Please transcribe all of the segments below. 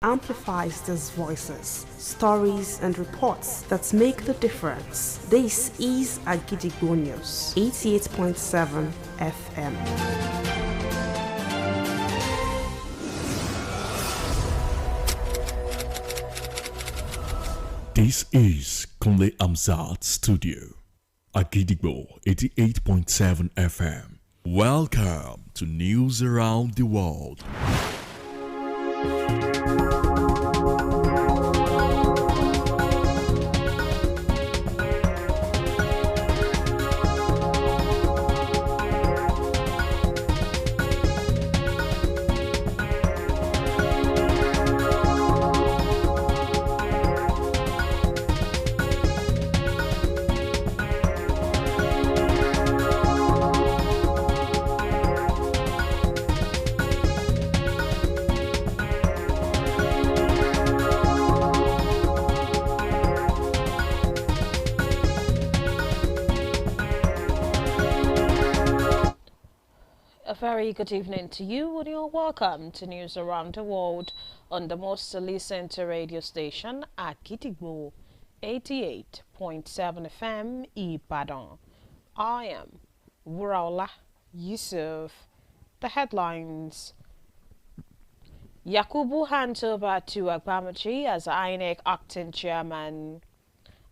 amplifies these voices, stories, and reports that make the difference. This is Akojopo News, 88.7 FM. This is Kunle Amzat Studio, Akojopo 88.7 FM. Welcome to News Around the World. Very good evening to you and you're welcome to News Around the World on the most listened to radio station Akojopo 88.7 FM Ibadan. I am Wuraola Yusuf. The headlines: Yakubu hands over to Agbamachi as INEC acting chairman.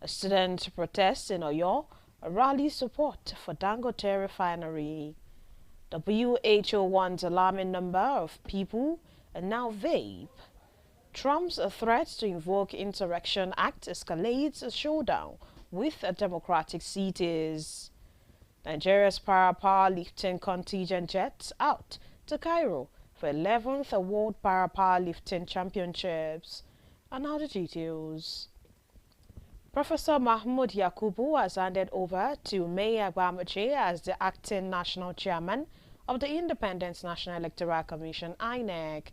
A student protest in Oyo, a rally support for Dangote refinery. WHO warns alarming number of people and now vape. Trump's threat to invoke Insurrection Act escalates a showdown with a Democratic cities. Nigeria's powerlifting contingent jets out to Cairo for 11th World Powerlifting Championships. And now the details. Professor Mahmoud Yakubu has handed over to May Agbamachi as the acting national chairman of the Independent National Electoral Commission, INEC.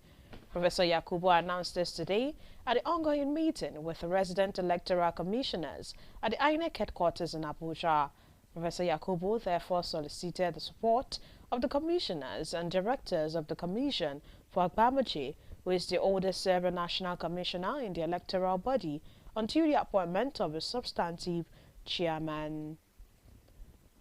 Professor Yakubu announced this today at the ongoing meeting with the resident electoral commissioners at the INEC headquarters in Abuja. Professor Yakubu therefore solicited the support of the commissioners and directors of the commission for Agbamachi, who is the oldest serving national commissioner in the electoral body, until the appointment of a substantive chairman.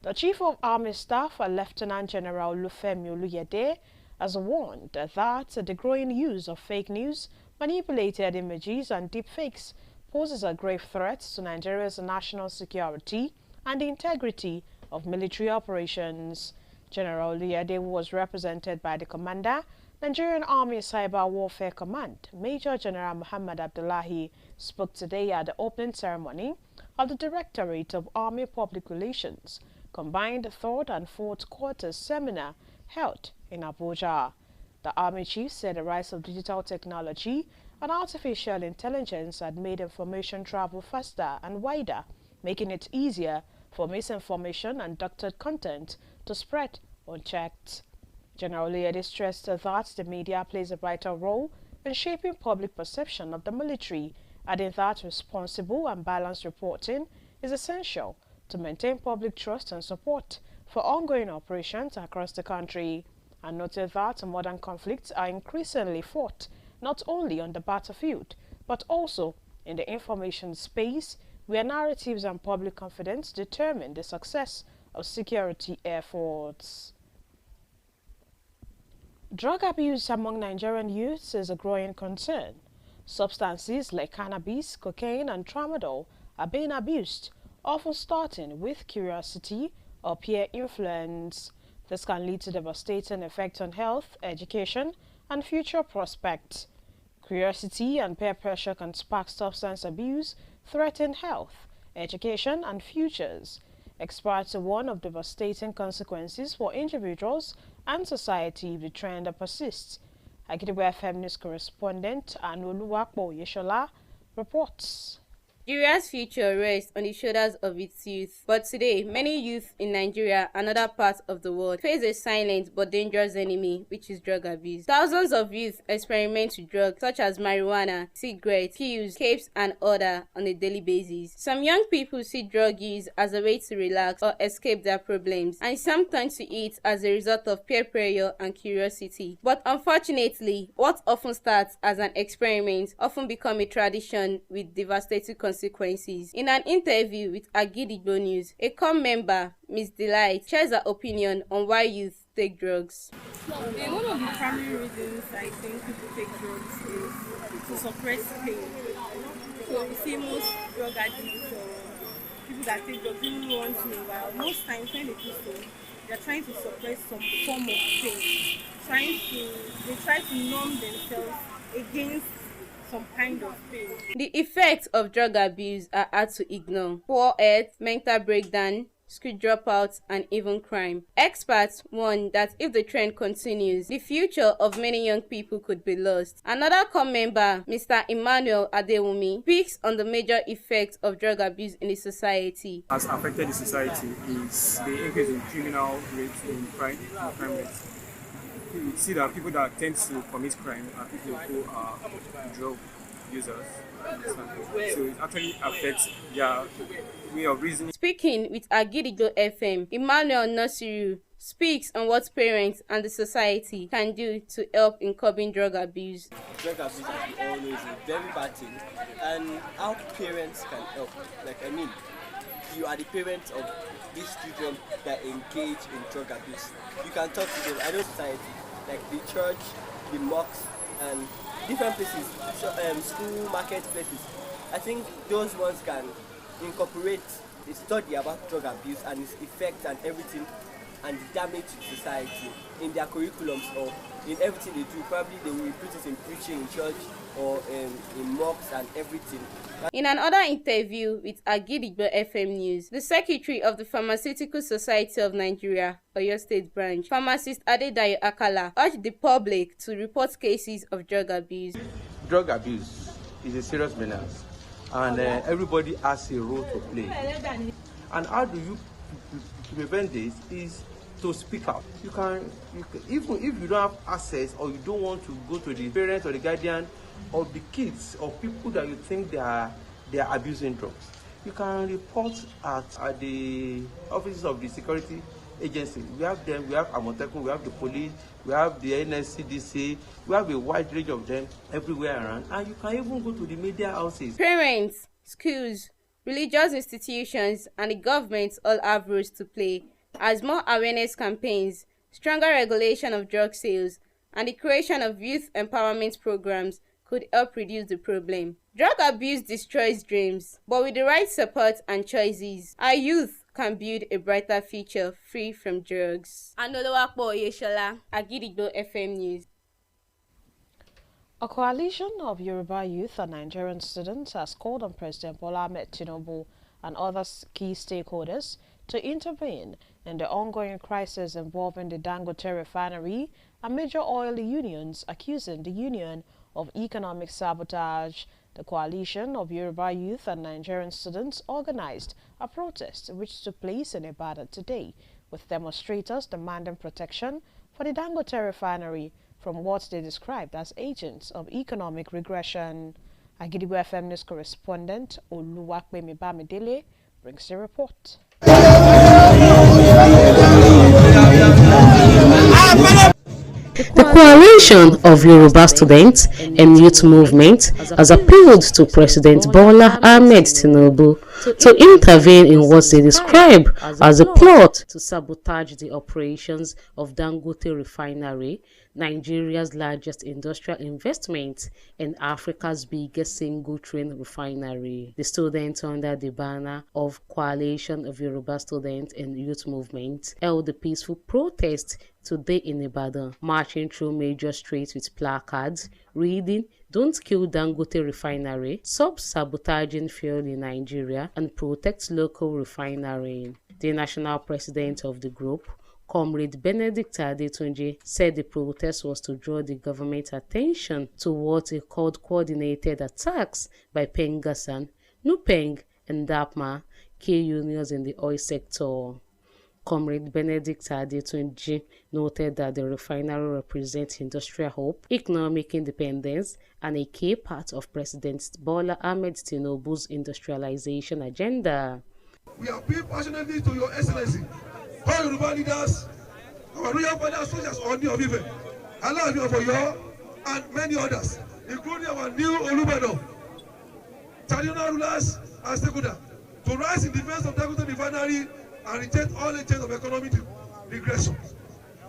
The Chief of Army Staff, Lieutenant General Lufemi Oluyede, has warned that the growing use of fake news, manipulated images and deepfakes poses a grave threat to Nigeria's national security and the integrity of military operations. General Oluyede was represented by the Commander, Nigerian Army Cyber Warfare Command, Major General Muhammad Abdullahi, spoke today at the opening ceremony of the Directorate of Army Public Relations Combined Third and Fourth Quarters Seminar held in Abuja. The Army Chief said the rise of digital technology and artificial intelligence had made information travel faster and wider, making it easier for misinformation and doctored content to spread unchecked. General Oluyede stressed that the media plays a vital role in shaping public perception of the military, adding that responsible and balanced reporting is essential to maintain public trust and support for ongoing operations across the country, and noted that modern conflicts are increasingly fought not only on the battlefield but also in the information space, where narratives and public confidence determine the success of security efforts. Drug abuse among Nigerian youths is a growing concern. Substances like cannabis, cocaine, and tramadol are being abused, often starting with curiosity or peer influence. This can lead to devastating effects on health, education, and future prospects. Curiosity and peer pressure can spark substance abuse, threaten health, education, and futures. Experts warn of devastating consequences for individuals and society if the trend persists. Akojopo FM News correspondent Anoluwapo Yeshola reports. Nigeria's future rests on the shoulders of its youth. But today, many youth in Nigeria and other parts of the world face a silent but dangerous enemy, which is drug abuse. Thousands of youth experiment with drugs such as marijuana, cigarettes, pills, capes, and other on a daily basis. Some young people see drug use as a way to relax or escape their problems, and some turn to it as a result of peer pressure and curiosity. But unfortunately, what often starts as an experiment often becomes a tradition with devastating consequences. In an interview with Agidigbo News, a COM member, Ms. Delight, shares her opinion on why youth take drugs. One of the primary reasons I think people take drugs is to suppress pain. So you see most drug addicts or people that take drugs even once in a while, most times when they do so, they're trying to suppress some form of pain. They try to numb themselves against some kind of pain. The effects of drug abuse are hard to ignore. Poor health, mental breakdown, school dropouts, and even crime. Experts warn that if the trend continues, the future of many young people could be lost. Another COM member, Mr. Emmanuel Adewumi, speaks on the major effects of drug abuse in the society. Has affected the society is the increase in criminal rates in crime rates. You see that people that tend to commit crime are people who are drug users. So it actually affects their way of reasoning. Speaking with Agidigbo FM, Emmanuel Nasiru speaks on what parents and the society can do to help in curbing drug abuse. Drug abuse is always a very bad thing, and how parents can help. You are the parents of these children that engage in drug abuse. You can talk to them. I know society, like the church, the mosques, and different places, school, marketplaces. I think those ones can incorporate a study about drug abuse and its effects and everything, and the damage to society in their curriculums or in everything they do. Probably they will put it in preaching in church or in mosques and everything. In another interview with Agidigbo FM News, the Secretary of the Pharmaceutical Society of Nigeria, Oyo State Branch, Pharmacist Adedayo Akala, urged the public to report cases of drug abuse. Drug abuse is a serious menace, and everybody has a role to play. And how do you prevent this is to speak out. You can even if you don't have access or you don't want to go to the parents or the guardian or the kids or people that you think they are abusing drugs, you can report at the offices of the security agency. We have them, we have Amotekun, we have the police, we have the NSCDC, we have a wide range of them everywhere around, and you can even go to the media houses. Parents, schools, religious institutions, and the government all have roles to play as more awareness campaigns, stronger regulation of drug sales, and the creation of youth empowerment programs could help reduce the problem. Drug abuse destroys dreams, but with the right support and choices, our youth can build a brighter future free from drugs. Anolowapo Oyeshola, Agidigbo FM News. A coalition of Yoruba youth and Nigerian students has called on President Bola Ahmed Tinubu and other key stakeholders to intervene in the ongoing crisis involving the Dangote refinery and major oil unions accusing the union of economic sabotage. The coalition of Yoruba youth and Nigerian students organized a protest which took place in Ibadan today, with demonstrators demanding protection for the Dangote refinery from what they described as agents of economic regression. Agidigbo FM News correspondent Oluwapemi Bamidele brings the report. The coalition of Yoruba students and youth movement has appealed to President Bola Ahmed Tinubu to intervene in what they describe as a plot to sabotage the operations of Dangote refinery, Nigeria's largest industrial investment and Africa's biggest single-train refinery. The students under the banner of Coalition of Yoruba Students and Youth Movement held a peaceful protest today in Ibadan, marching through major streets with placards reading "Don't kill Dangote refinery, stop sabotaging fuel in Nigeria, and protect local refinery." The national president of the group, Comrade Benedict Adetunji, said the protest was to draw the government's attention to what he called coordinated attacks by Pengassan, NUPENG, and DAPMA, key unions in the oil sector. Comrade Benedict Adetunji noted that the refinery represents industrial hope, economic independence, and a key part of President Bola Ahmed Tinubu's industrialization agenda. We appeal passionately to Your Excellency, all Yoruba leaders, our royal fathers such as Oni of Ife, Alaafin of Oyo, and many others, including our new Olubado, traditional rulers and stakeholders, to rise in defense of Dangote refinery and reject all agents of economic regression.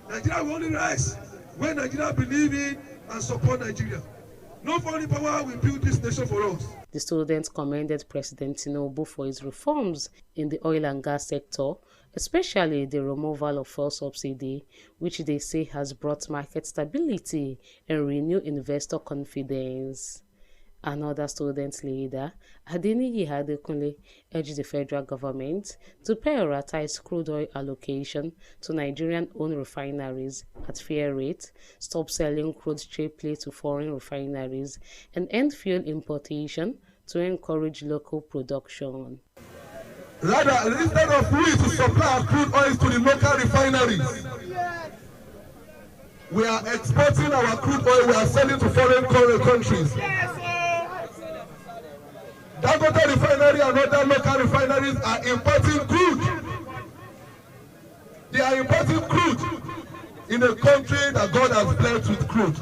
Nigeria will only rise when Nigeria believe in and support Nigeria. No foreign power will build this nation for us. The students commended President Tinubu for his reforms in the oil and gas sector, especially the removal of fuel subsidy, which they say has brought market stability and renewed investor confidence. Another student leader, Adeniyi Adekunle, urged the federal government to prioritize crude oil allocation to Nigerian-owned refineries at fair rate, stop selling crude cheaply to foreign refineries, and end fuel importation to encourage local production. Rather, instead of we to supply our crude oil to the local refineries, we are exporting our crude oil, we are selling to foreign countries. Dangote refinery and other local refineries are importing crude. They are importing crude in a country that God has blessed with crude.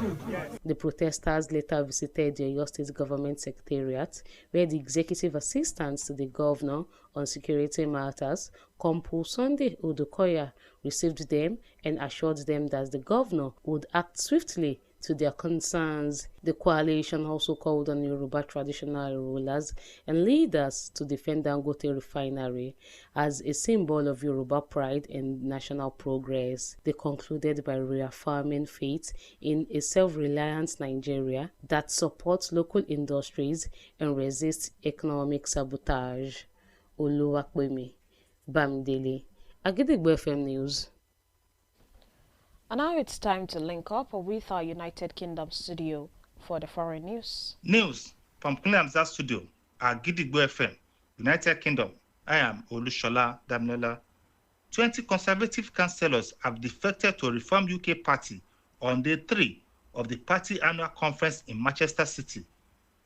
The protesters later visited the Oyo State Government Secretariat, where the executive assistant to the governor on security matters, Kompu Sunday Odukoya, received them and assured them that the governor would act swiftly to their concerns. The coalition also called on Yoruba traditional rulers and leaders to defend Dangote refinery as a symbol of Yoruba pride and national progress. They concluded by reaffirming faith in a self-reliant Nigeria that supports local industries and resists economic sabotage. Oluwapemi Bamidele, Agidigbo FM News. And now it's time to link up with our United Kingdom studio for the foreign news. News from Queen Studio at Gidigbo FM, United Kingdom. I am Olushola Damnola. 20 Conservative councillors have defected to Reform UK Party on day 3 of the party annual conference in Manchester City.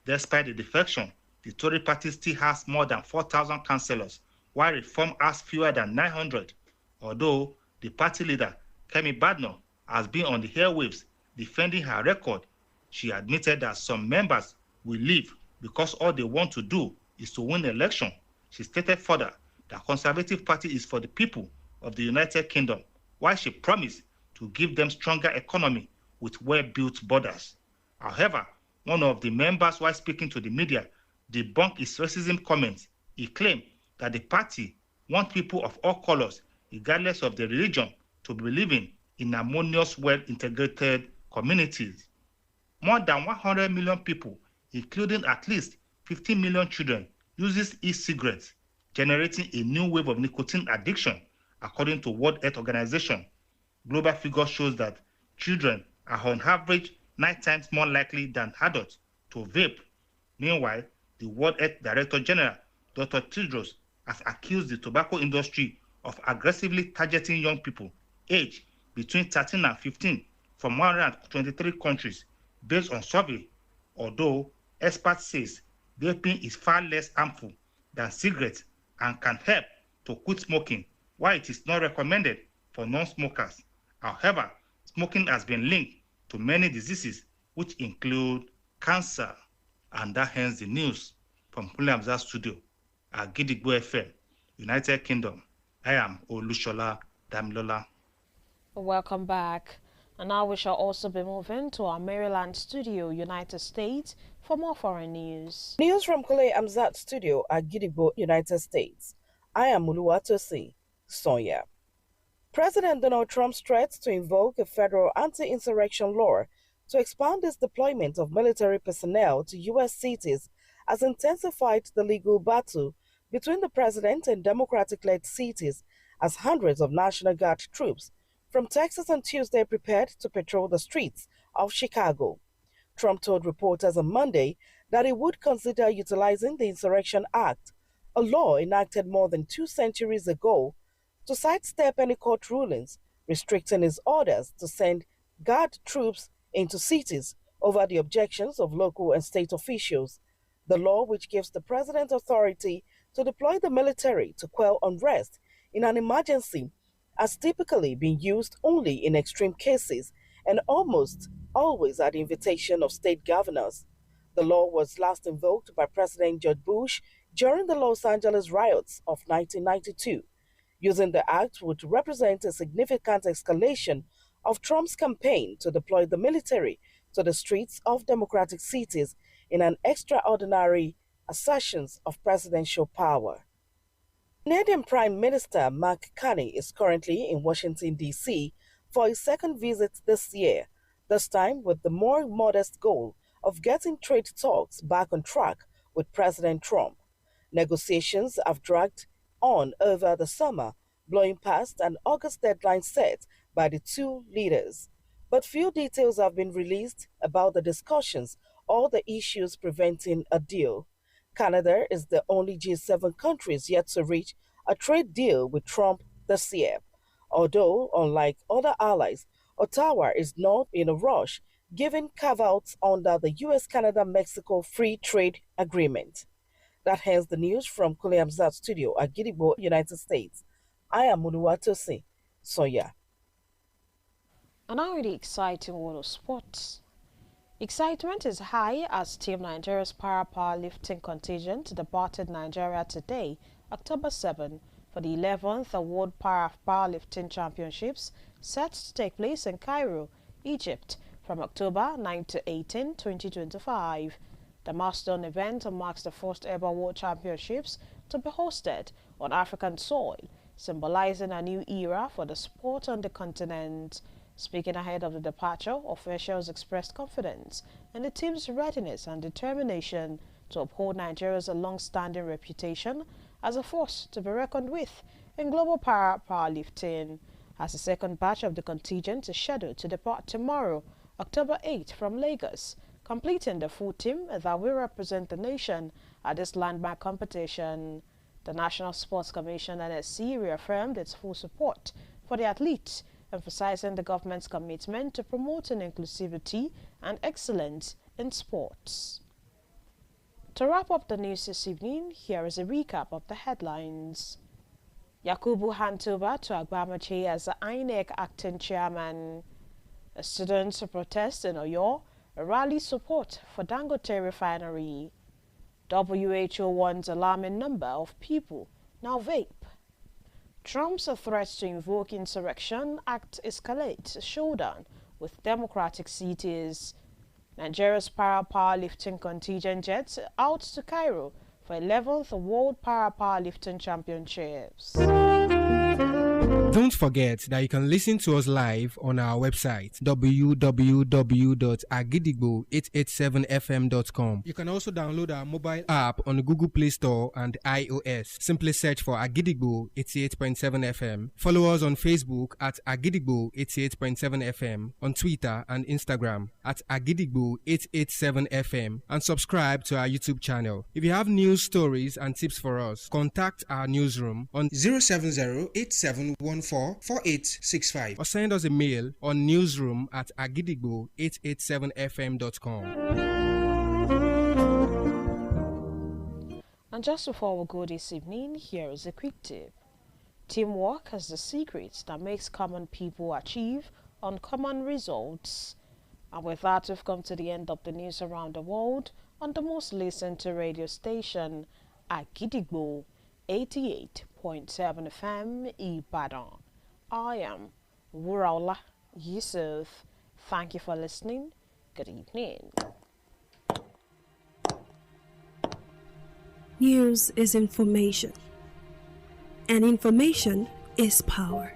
Despite the defection, the Tory party still has more than 4,000 councillors, while Reform has fewer than 900. Although the party leader, Kemi Badenoch, has been on the airwaves defending her record, she admitted that some members will leave because all they want to do is to win the election. She stated further that Conservative Party is for the people of the United Kingdom, while she promised to give them stronger economy with well-built borders. However, one of the members, while speaking to the media, debunked his racism comments. He claimed that the party wants people of all colors, regardless of their religion, to be living in harmonious, well-integrated communities. More than 100 million people, including at least 15 million children, uses e-cigarettes, generating a new wave of nicotine addiction, according to World Health Organization. Global figures shows that children are on average 9 times more likely than adults to vape. Meanwhile, the World Health Director General, Dr. Tedros, has accused the tobacco industry of aggressively targeting young people aged between 13 and 15 from 123 countries based on survey. Although experts say vaping is far less harmful than cigarettes and can help to quit smoking, while it is not recommended for non-smokers. However, smoking has been linked to many diseases, which include cancer. And that ends the news from Queen Studio at Gidigbo FM, United Kingdom. I am Olushola Damilola. Welcome back. And now we shall also be moving to our Maryland studio, United States, for more foreign news. News from Kule Amzat studio at Gidigbo, United States. I am Uluwatosi Sonia. President Donald Trump's threat to invoke a federal anti-insurrection law to expand its deployment of military personnel to U.S. cities has intensified the legal battle between the president and Democratic-led cities as hundreds of National Guard troops from Texas on Tuesday prepared to patrol the streets of Chicago. Trump told reporters on Monday that he would consider utilizing the Insurrection Act, a law enacted more than 2 centuries ago, to sidestep any court rulings restricting his orders to send guard troops into cities over the objections of local and state officials. The law, which gives the president authority to deploy the military to quell unrest in an emergency, has typically been used only in extreme cases and almost always at the invitation of state governors. The law was last invoked by President George Bush during the Los Angeles riots of 1992. Using the act would represent a significant escalation of Trump's campaign to deploy the military to the streets of democratic cities in an extraordinary assertion of presidential power. Canadian Prime Minister Mark Carney is currently in Washington, D.C. for his second visit this year, this time with the more modest goal of getting trade talks back on track with President Trump. Negotiations have dragged on over the summer, blowing past an August deadline set by the two leaders. But few details have been released about the discussions or the issues preventing a deal. Canada is the only G7 countries yet to reach a trade deal with Trump this year. Although, unlike other allies, Ottawa is not in a rush, given carve-outs under the US-Canada-Mexico Free Trade Agreement. That ends the news from Kule Hamzat Studio at Gidigbo, United States. I am Oluwatosi Soya. And now the exciting world of sports. Excitement is high as Team Nigeria's para-powerlifting contingent departed Nigeria today, October 7, for the 11th World Para-Powerlifting Championships set to take place in Cairo, Egypt, from October 9 to 18, 2025. The milestone event marks the first ever World Championships to be hosted on African soil, symbolizing a new era for the sport on the continent. Speaking ahead of the departure, officials expressed confidence in the team's readiness and determination to uphold Nigeria's long-standing reputation as a force to be reckoned with in global powerlifting, as the second batch of the contingent is scheduled to depart tomorrow, October 8, from Lagos, completing the full team that will represent the nation at this landmark competition. The National Sports Commission (NSC) reaffirmed its full support for the athletes, emphasizing the government's commitment to promoting inclusivity and excellence in sports. To wrap up the news this evening, here is a recap of the headlines. Yakubu hands over to Agbamache as the INEC acting chairman. A students protest in Oyo, a rally support for Dangote refinery. WHO warns alarming number of people now vape. Trump's threat to invoke Insurrection Act escalates showdown with democratic cities. Nigeria's para-powerlifting contingent jets out to Cairo for 11th World Para-Powerlifting Championships. Don't forget that you can listen to us live on our website www.agidigbo887fm.com. You can also download our mobile app on the Google Play Store and iOS. Simply search for Agidigbo 88.7 FM. Follow us on Facebook at Agidigbo 88.7 FM, on Twitter and Instagram at Agidigbo 887 FM, and subscribe to our YouTube channel. If you have news stories and tips for us, contact our newsroom on 070-8714-4865 or send us a mail on newsroom@agidigbo887fm.com. And just before we go this evening, here is a quick tip. Teamwork is the secret that makes common people achieve uncommon results. And with that, we've come to the end of the news around the world on the most listened to radio station, Agidigbo 88.7 FM Ibadan. I am Wuraola Yusuf. Thank you for listening. Good evening. News is information, and information is power.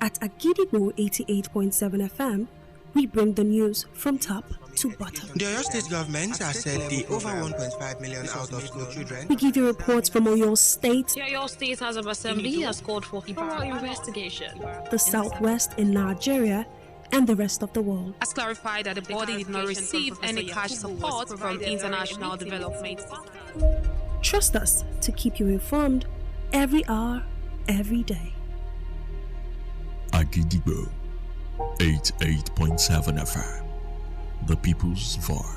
At Agidigbo 88.7 FM, we bring the news from top to bottom. The Oyo State government has said the over 1.5 million out of school children. We give you reports from Oyo State. The Oyo State House of Assembly has called for thorough investigation. The Southwest in Nigeria and the rest of the world. Has clarified that the body did not receive any cash support from international development. Trust us to keep you informed every hour, every day. Agidigbo 88.7 FM, the people's voice.